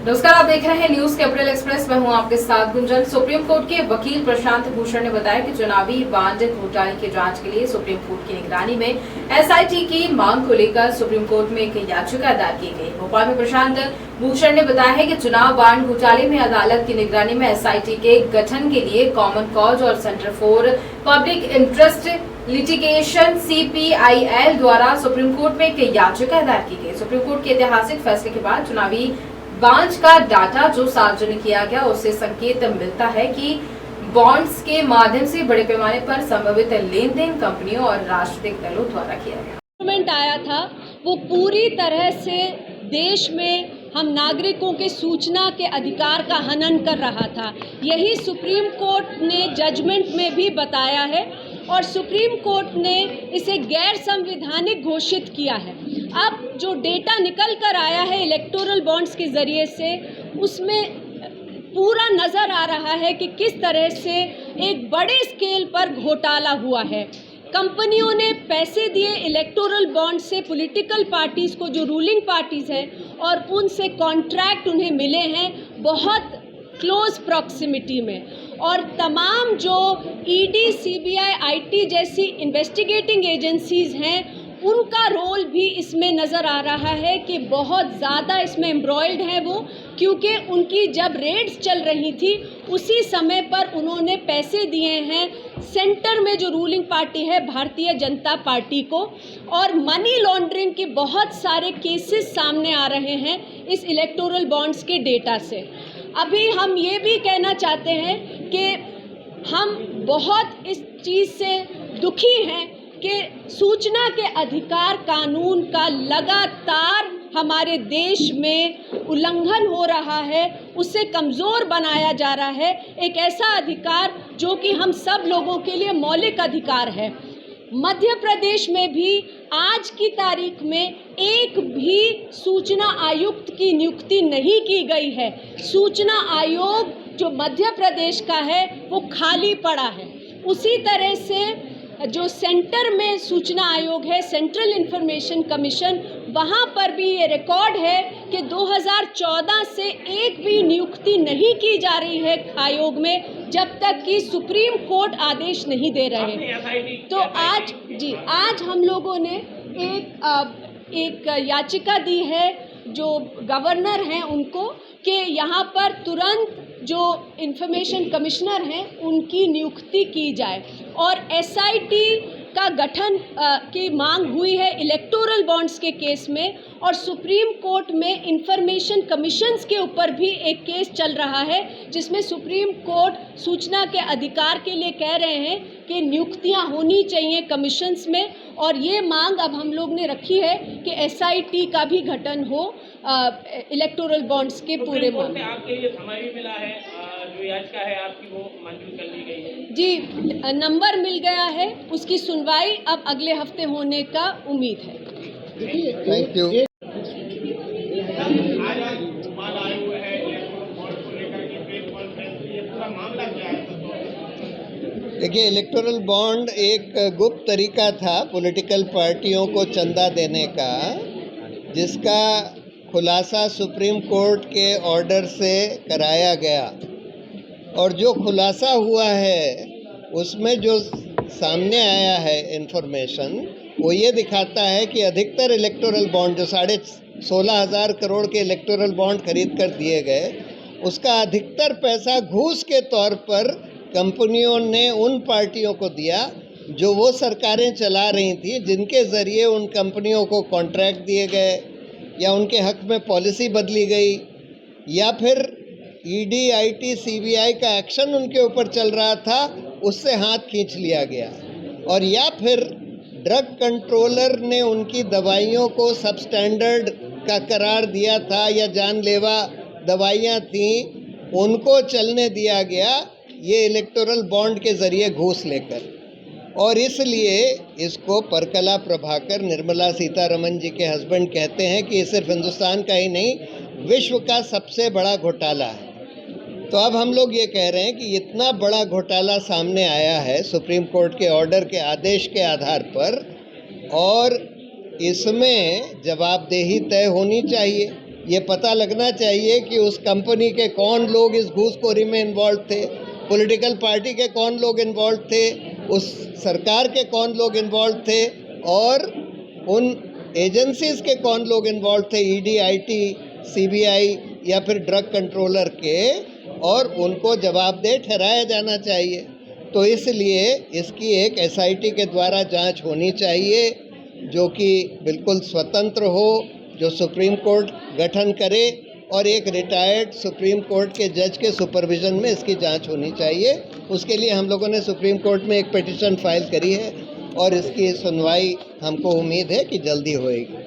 नमस्कार, आप देख रहे हैं न्यूज कैपिटल एक्सप्रेस। मैं हूं आपके साथ गुंजन। सुप्रीम कोर्ट के वकील प्रशांत भूषण ने बताया कि चुनावी बांड घोटाले की जांच के लिए सुप्रीम कोर्ट की निगरानी में एसआईटी की मांग को लेकर सुप्रीम कोर्ट में एक याचिका दायर की गई। भोपाल में प्रशांत भूषण ने बताया है कि चुनाव बांड घोटाले में अदालत की निगरानी में एसआईटी के गठन के लिए कॉमन कॉज और centre for public interest litigation CPIL द्वारा सुप्रीम कोर्ट में एक याचिका दायर की गई। सुप्रीम कोर्ट के ऐतिहासिक फैसले के बाद चुनावी बांड का डाटा जो सार्वजनिक किया गया, उससे संकेत मिलता है कि बॉन्ड्स के माध्यम से बड़े पैमाने पर संभावित लेन देन कंपनियों और राजनीतिक दलों द्वारा किया गया। गवर्नमेंट आया था वो पूरी तरह से देश में हम नागरिकों के सूचना के अधिकार का हनन कर रहा था। यही सुप्रीम कोर्ट ने जजमेंट में भी बताया है और सुप्रीम कोर्ट ने इसे गैर संवैधानिक घोषित किया है। अब जो डेटा निकल कर आया है इलेक्टोरल बॉन्ड्स के ज़रिए से, उसमें पूरा नज़र आ रहा है कि किस तरह से एक बड़े स्केल पर घोटाला हुआ है। कंपनियों ने पैसे दिए इलेक्टोरल बॉन्ड से पॉलिटिकल पार्टीज़ को, जो रूलिंग पार्टीज़ हैं, और उनसे कॉन्ट्रैक्ट उन्हें मिले हैं बहुत क्लोज प्रॉक्सिमिटी में। और तमाम जो ED, CBI, IT जैसी इन्वेस्टिगेटिंग एजेंसीज़ हैं, उनका रोल भी इसमें नज़र आ रहा है कि बहुत ज़्यादा इसमें एम्ब्रॉयड है वो, क्योंकि उनकी जब रेड्स चल रही थी उसी समय पर उन्होंने पैसे दिए हैं सेंटर में जो रूलिंग पार्टी है भारतीय जनता पार्टी को। और मनी लॉन्ड्रिंग के बहुत सारे केसेस सामने आ रहे हैं इस इलेक्टोरल बॉन्ड्स के डेटा से। अभी हम ये भी कहना चाहते हैं कि हम बहुत इस चीज़ से दुखी हैं कि सूचना के अधिकार कानून का लगातार हमारे देश में उल्लंघन हो रहा है, उससे कमज़ोर बनाया जा रहा है। एक ऐसा अधिकार जो कि हम सब लोगों के लिए मौलिक अधिकार है। मध्य प्रदेश में भी आज की तारीख में एक भी सूचना आयुक्त की नियुक्ति नहीं की गई है। सूचना आयोग जो मध्य प्रदेश का है वो खाली पड़ा है। उसी तरह से जो सेंटर में सूचना आयोग है, सेंट्रल इंफॉर्मेशन कमीशन, वहाँ पर भी ये रिकॉर्ड है कि 2014 से एक भी नियुक्ति नहीं की जा रही है आयोग में, जब तक कि सुप्रीम कोर्ट आदेश नहीं दे रहे। तो आज हम लोगों ने एक याचिका दी है जो गवर्नर हैं उनको, कि यहाँ पर तुरंत जो इंफॉर्मेशन कमिश्नर हैं उनकी नियुक्ति की जाए। और SIT का गठन की मांग हुई है इलेक्टोरल बॉन्ड्स के केस में, और सुप्रीम कोर्ट में इंफॉर्मेशन कमीशंस के ऊपर भी एक केस चल रहा है जिसमें सुप्रीम कोर्ट सूचना के अधिकार के लिए कह रहे हैं कि नियुक्तियां होनी चाहिए कमीशंस में। और ये मांग अब हम लोग ने रखी है कि SIT का भी गठन हो इलेक्टोरल बॉन्ड्स के पूरे मामले। आपके लिए समय भी मिला है, जो याचिका है आपकी वो मंजूर कर ली गई है? जी, नंबर मिल गया है, उसकी सुनवाई अब अगले हफ्ते होने का उम्मीद है। Thank you. देखिए, इलेक्टोरल बॉन्ड एक गुप्त तरीका था पॉलिटिकल पार्टियों को चंदा देने का, जिसका खुलासा सुप्रीम कोर्ट के ऑर्डर से कराया गया। और जो खुलासा हुआ है उसमें जो सामने आया है इन्फॉर्मेशन, वो ये दिखाता है कि अधिकतर इलेक्टोरल बॉन्ड जो 16,500 करोड़ के इलेक्टोरल बॉन्ड खरीद कर दिए गए, उसका अधिकतर पैसा घूस के तौर पर कंपनियों ने उन पार्टियों को दिया जो वो सरकारें चला रही थी, जिनके ज़रिए उन कंपनियों को कॉन्ट्रैक्ट दिए गए, या उनके हक में पॉलिसी बदली गई, या फिर ED, IT, CBI का एक्शन उनके ऊपर चल रहा था, उससे हाथ खींच लिया गया। और या फिर ड्रग कंट्रोलर ने उनकी दवाइयों को सबस्टैंडर्ड का करार दिया था, या जानलेवा दवाइयाँ थीं, उनको चलने दिया गया ये इलेक्टोरल बॉन्ड के ज़रिए घूस लेकर। और इसलिए इसको परकला प्रभाकर, निर्मला सीतारमण जी के हस्बैंड, कहते हैं कि ये सिर्फ हिंदुस्तान का ही नहीं, विश्व का सबसे बड़ा घोटाला है। तो अब हम लोग ये कह रहे हैं कि इतना बड़ा घोटाला सामने आया है सुप्रीम कोर्ट के ऑर्डर के आदेश के आधार पर, और इसमें जवाबदेही तय होनी चाहिए। ये पता लगना चाहिए कि उस कंपनी के कौन लोग इस घूसखोरी में इन्वॉल्व थे, पॉलिटिकल पार्टी के कौन लोग इन्वॉल्व थे, उस सरकार के कौन लोग इन्वॉल्व थे और उन एजेंसीज के कौन लोग इन्वॉल्व थे, ईडी, आईटी, सीबीआई या फिर ड्रग कंट्रोलर के, और उनको जवाबदेह ठहराया जाना चाहिए। तो इसलिए इसकी एक एसआईटी के द्वारा जांच होनी चाहिए जो कि बिल्कुल स्वतंत्र हो, जो सुप्रीम कोर्ट गठन करे और एक रिटायर्ड सुप्रीम कोर्ट के जज के सुपरविजन में इसकी जांच होनी चाहिए। उसके लिए हम लोगों ने सुप्रीम कोर्ट में एक पिटीशन फाइल करी है और इसकी सुनवाई हमको उम्मीद है कि जल्दी होएगी।